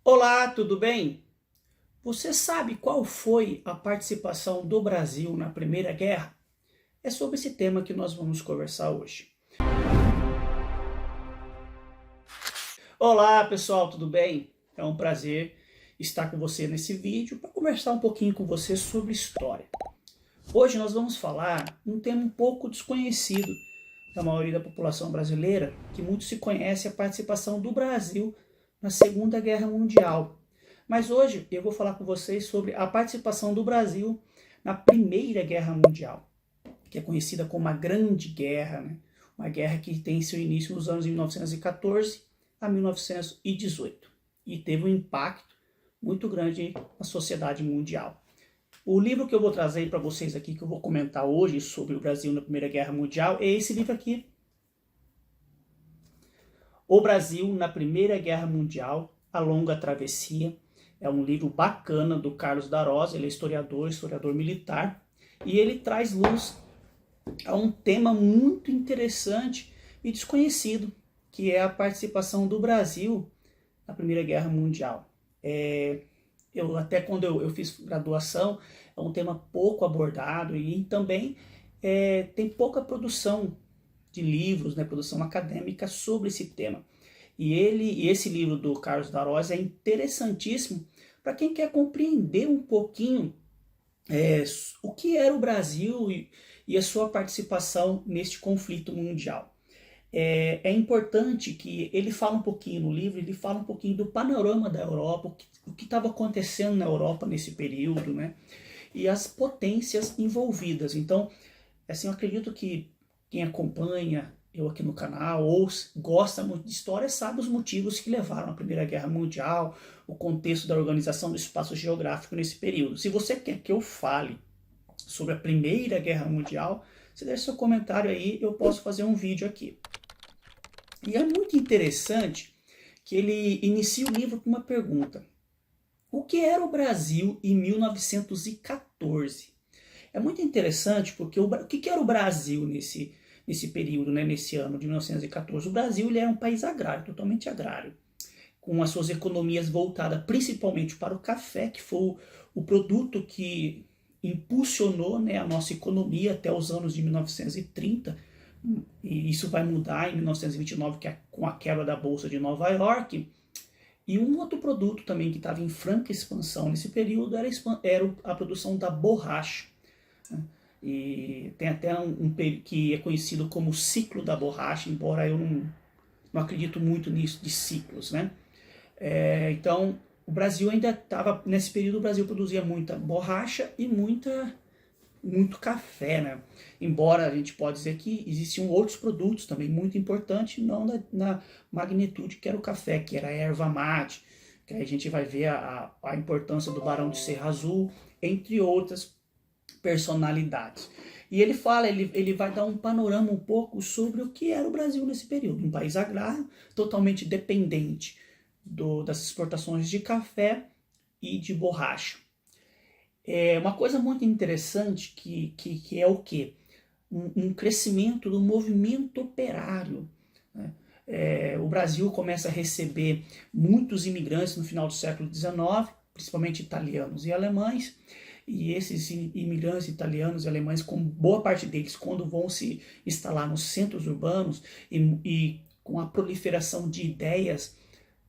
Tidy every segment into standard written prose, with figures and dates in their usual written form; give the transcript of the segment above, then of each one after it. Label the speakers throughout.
Speaker 1: Olá, tudo bem? Você sabe qual foi a participação do Brasil na Primeira Guerra? É sobre esse tema que nós vamos conversar hoje. Olá, pessoal, tudo bem? É um prazer estar com você nesse vídeo para conversar um pouquinho com você sobre história. Hoje nós vamos falar um tema um pouco desconhecido da maioria da população brasileira, que muito se conhece a participação do Brasil na Segunda Guerra Mundial. Mas hoje eu vou falar com vocês sobre a participação do Brasil na Primeira Guerra Mundial, que é conhecida como a Grande Guerra, né? Uma guerra que tem seu início nos anos de 1914 a 1918 e teve um impacto muito grande na sociedade mundial. O livro que eu vou trazer para vocês aqui, que eu vou comentar hoje sobre o Brasil na Primeira Guerra Mundial, é esse livro aqui. O Brasil na Primeira Guerra Mundial, A Longa Travessia. É um livro bacana do Carlos Darós, ele é historiador militar, e ele traz luz a um tema muito interessante e desconhecido, que é a participação do Brasil na Primeira Guerra Mundial. Até quando eu fiz graduação, é um tema pouco abordado e também tem pouca produção de livros, né, produção acadêmica sobre esse tema. E esse livro do Carlos Darós é interessantíssimo para quem quer compreender um pouquinho o que era o Brasil e a sua participação neste conflito mundial. É importante que ele fala um pouquinho no livro, ele fala um pouquinho do panorama da Europa, o que estava acontecendo na Europa nesse período, né? E as potências envolvidas. Então, assim, eu acredito que quem acompanha eu aqui no canal ou gosta muito de história sabe os motivos que levaram à Primeira Guerra Mundial, o contexto da organização do espaço geográfico nesse período. Se você quer que eu fale sobre a Primeira Guerra Mundial, você deixa seu comentário aí, eu posso fazer um vídeo aqui. E é muito interessante que ele inicia o livro com uma pergunta. O que era o Brasil em 1914? É muito interessante porque o que era o Brasil nesse período, né, nesse ano de 1914? O Brasil ele era um país agrário, totalmente agrário, com as suas economias voltadas principalmente para o café, que foi o produto que impulsionou, né, a nossa economia até os anos de 1930, e isso vai mudar em 1929 com a quebra da Bolsa de Nova York. E um outro produto também que estava em franca expansão nesse período era a produção da borracha. E tem até um que é conhecido como ciclo da borracha, embora eu não acredito muito nisso de ciclos, né? Então, o Brasil ainda estava, nesse período o Brasil produzia muita borracha e muito café, né? Embora a gente pode dizer que existiam outros produtos também muito importantes, não na magnitude que era o café, que era a erva mate, que aí a gente vai ver a importância do Barão de Serra Azul, entre outras personalidades. E ele fala, ele vai dar um panorama um pouco sobre o que era o Brasil nesse período. Um país agrário, totalmente dependente das exportações de café e de borracha. Uma coisa muito interessante que é o quê? Um crescimento do movimento operário, né? O Brasil começa a receber muitos imigrantes no final do século XIX, principalmente italianos e alemães, e esses imigrantes italianos e alemães, com boa parte deles, quando vão se instalar nos centros urbanos e com a proliferação de ideias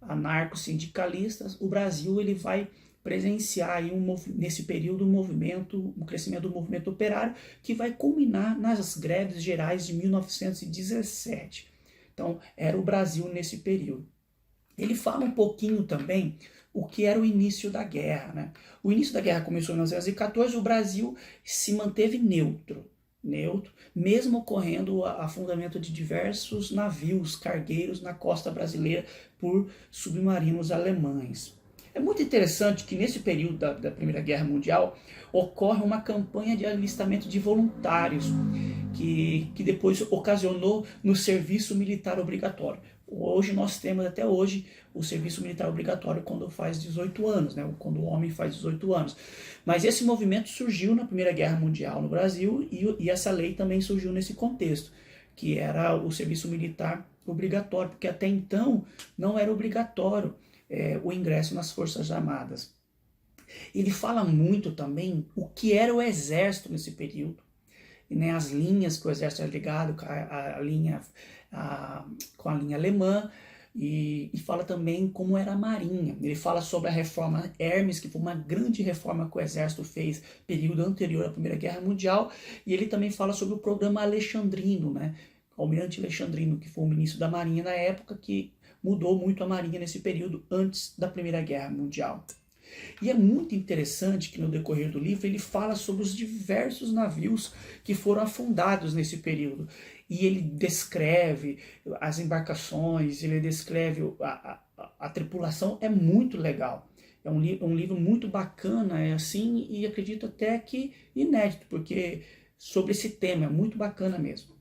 Speaker 1: anarco-sindicalistas, o Brasil ele vai presenciar aí nesse período um crescimento do movimento operário que vai culminar nas greves gerais de 1917. Então, era o Brasil nesse período. Ele fala um pouquinho também o que era o início da guerra, né? O início da guerra começou em 1914, o Brasil se manteve neutro, mesmo ocorrendo o afundamento de diversos navios cargueiros na costa brasileira por submarinos alemães. É muito interessante que nesse período da Primeira Guerra Mundial ocorre uma campanha de alistamento de voluntários que depois ocasionou no serviço militar obrigatório. Hoje nós temos até hoje o serviço militar obrigatório quando faz 18 anos, né? Quando o homem faz 18 anos. Mas esse movimento surgiu na Primeira Guerra Mundial no Brasil e essa lei também surgiu nesse contexto, que era o serviço militar obrigatório, porque até então não era obrigatório o ingresso nas Forças Armadas. Ele fala muito também o que era o exército nesse período, né, as linhas que o exército era ligado com a linha alemã, e fala também como era a marinha. Ele fala sobre a reforma Hermes, que foi uma grande reforma que o exército fez período anterior à Primeira Guerra Mundial, e ele também fala sobre o programa Alexandrino, né, o almirante Alexandrino, que foi o ministro da marinha na época, que mudou muito a marinha nesse período antes da Primeira Guerra Mundial. E é muito interessante que no decorrer do livro ele fala sobre os diversos navios que foram afundados nesse período. E ele descreve as embarcações, ele descreve a tripulação, é muito legal. É um livro muito bacana, é assim, e acredito até que inédito, porque sobre esse tema, é muito bacana mesmo.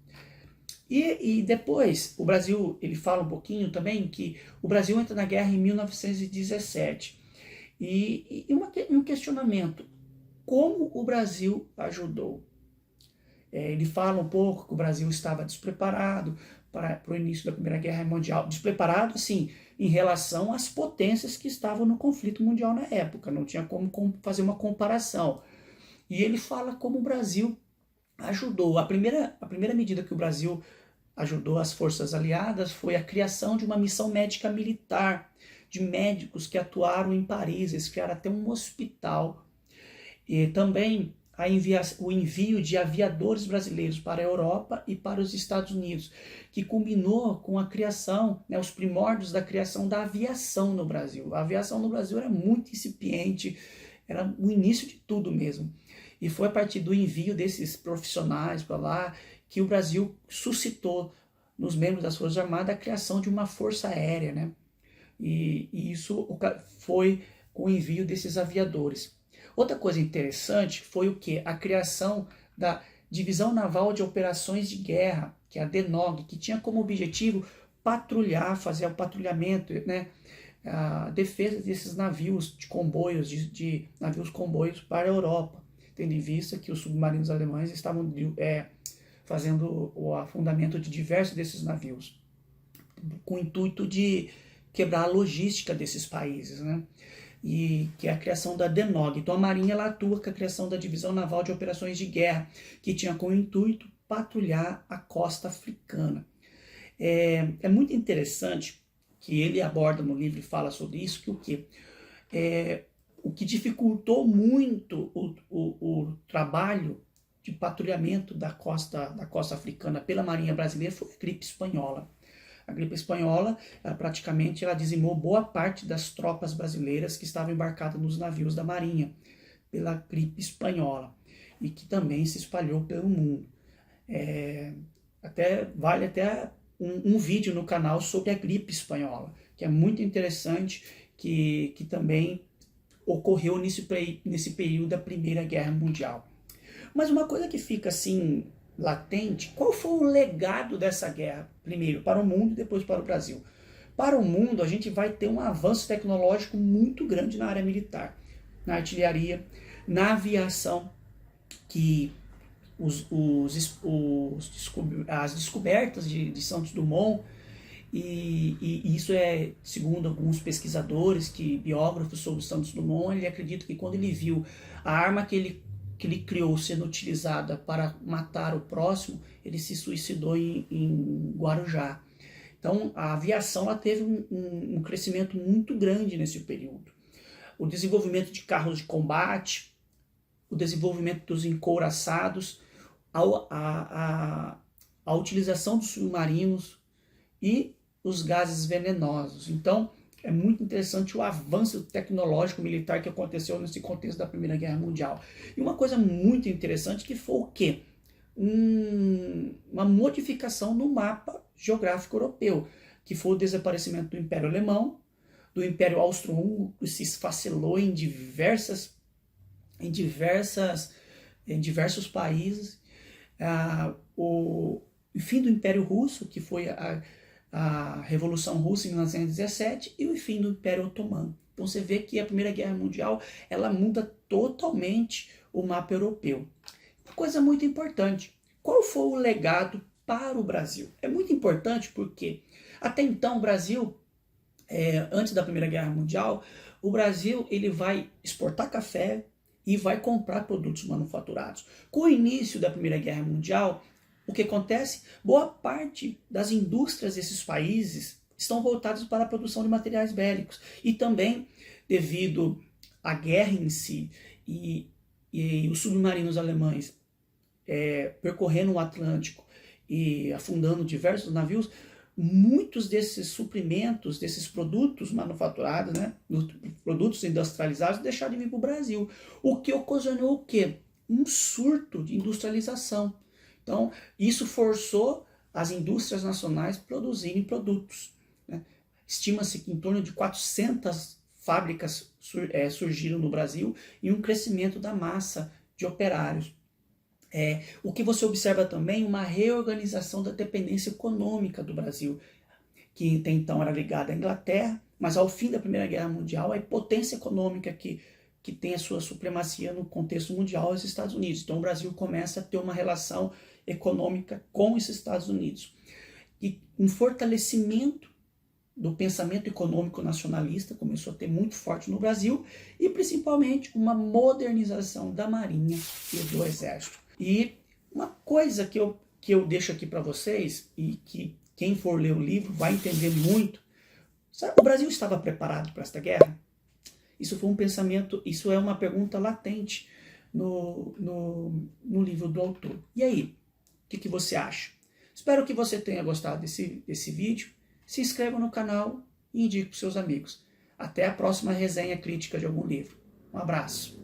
Speaker 1: E depois, o Brasil, ele fala um pouquinho também que o Brasil entra na guerra em 1917. E um questionamento, como o Brasil ajudou? Ele fala um pouco que o Brasil estava despreparado para o início da Primeira Guerra Mundial, despreparado, assim, em relação às potências que estavam no conflito mundial na época, não tinha como fazer uma comparação. E ele fala como o Brasil ajudou. A primeira medida que o Brasil ajudou as forças aliadas foi a criação de uma missão médica militar, de médicos que atuaram em Paris, eles criaram até um hospital. E também o envio de aviadores brasileiros para a Europa e para os Estados Unidos, que culminou com a criação, né, os primórdios da criação da aviação no Brasil. A aviação no Brasil era muito incipiente, era o início de tudo mesmo. E foi a partir do envio desses profissionais para lá que o Brasil suscitou nos membros das Forças Armadas a criação de uma força aérea, né? E isso foi com o envio desses aviadores. Outra coisa interessante foi o que? A criação da Divisão Naval de Operações de Guerra, que é a DNOG, que tinha como objetivo patrulhar, fazer o patrulhamento, né? A defesa desses navios de comboios, de navios comboios para a Europa, tendo em vista que os submarinos alemães estavam fazendo o afundamento de diversos desses navios, com o intuito de quebrar a logística desses países, né? E que é a criação da DNOG. Então a Marinha ela atua com a criação da Divisão Naval de Operações de Guerra, que tinha como intuito patrulhar a costa africana. É muito interessante que ele aborda no livro e fala sobre isso, que o que dificultou muito o trabalho de patrulhamento da costa africana pela Marinha Brasileira foi a gripe espanhola. A gripe espanhola, ela dizimou boa parte das tropas brasileiras que estavam embarcadas nos navios da Marinha, pela gripe espanhola, e que também se espalhou pelo mundo. Vale até um vídeo no canal sobre a gripe espanhola, que é muito interessante, que também ocorreu nesse período da Primeira Guerra Mundial. Mas uma coisa que fica assim latente, qual foi o legado dessa guerra? Primeiro para o mundo e depois para o Brasil. Para o mundo, a gente vai ter um avanço tecnológico muito grande na área militar, na artilharia, na aviação, que as descobertas de Santos Dumont, e isso é, segundo alguns pesquisadores, biógrafos sobre Santos Dumont, ele acredita que quando ele viu a arma que ele criou sendo utilizada para matar o próximo, ele se suicidou em Guarujá. Então a aviação ela teve um crescimento muito grande nesse período. O desenvolvimento de carros de combate, o desenvolvimento dos encouraçados, a utilização dos submarinos e os gases venenosos. Então é muito interessante o avanço tecnológico militar que aconteceu nesse contexto da Primeira Guerra Mundial. E uma coisa muito interessante que foi o quê? Uma modificação no mapa geográfico europeu, que foi o desaparecimento do Império Alemão, do Império Austro-Húngaro, que se esfacelou em diversos países, o fim do Império Russo, que foi a Revolução Russa em 1917, e o fim do Império Otomano. Então você vê que a Primeira Guerra Mundial ela muda totalmente o mapa europeu. Uma coisa muito importante, qual foi o legado para o Brasil? É muito importante porque até então o Brasil antes da Primeira Guerra Mundial, o Brasil ele vai exportar café e vai comprar produtos manufaturados. Com o início da Primeira Guerra Mundial, o que acontece? Boa parte das indústrias desses países estão voltadas para a produção de materiais bélicos. E também, devido à guerra em si e os submarinos alemães percorrendo o Atlântico e afundando diversos navios, muitos desses suprimentos, desses produtos manufaturados, né, produtos industrializados, deixaram de vir para o Brasil. O que ocasionou o quê? Um surto de industrialização. Então, isso forçou as indústrias nacionais a produzirem produtos, né? Estima-se que em torno de 400 fábricas surgiram no Brasil e um crescimento da massa de operários. O que você observa também, uma reorganização da dependência econômica do Brasil, que até então era ligada à Inglaterra, mas ao fim da Primeira Guerra Mundial, a potência econômica que tem a sua supremacia no contexto mundial é os Estados Unidos. Então o Brasil começa a ter uma relação econômica com os Estados Unidos. E um fortalecimento do pensamento econômico nacionalista começou a ter muito forte no Brasil, e principalmente uma modernização da Marinha e do Exército. E uma coisa que eu deixo aqui para vocês, e que quem for ler o livro vai entender muito, sabe, o Brasil estava preparado para esta guerra? Isso foi um pensamento, isso é uma pergunta latente no livro do autor. E aí, o que você acha? Espero que você tenha gostado desse vídeo. Se inscreva no canal e indique para os seus amigos. Até a próxima resenha crítica de algum livro. Um abraço.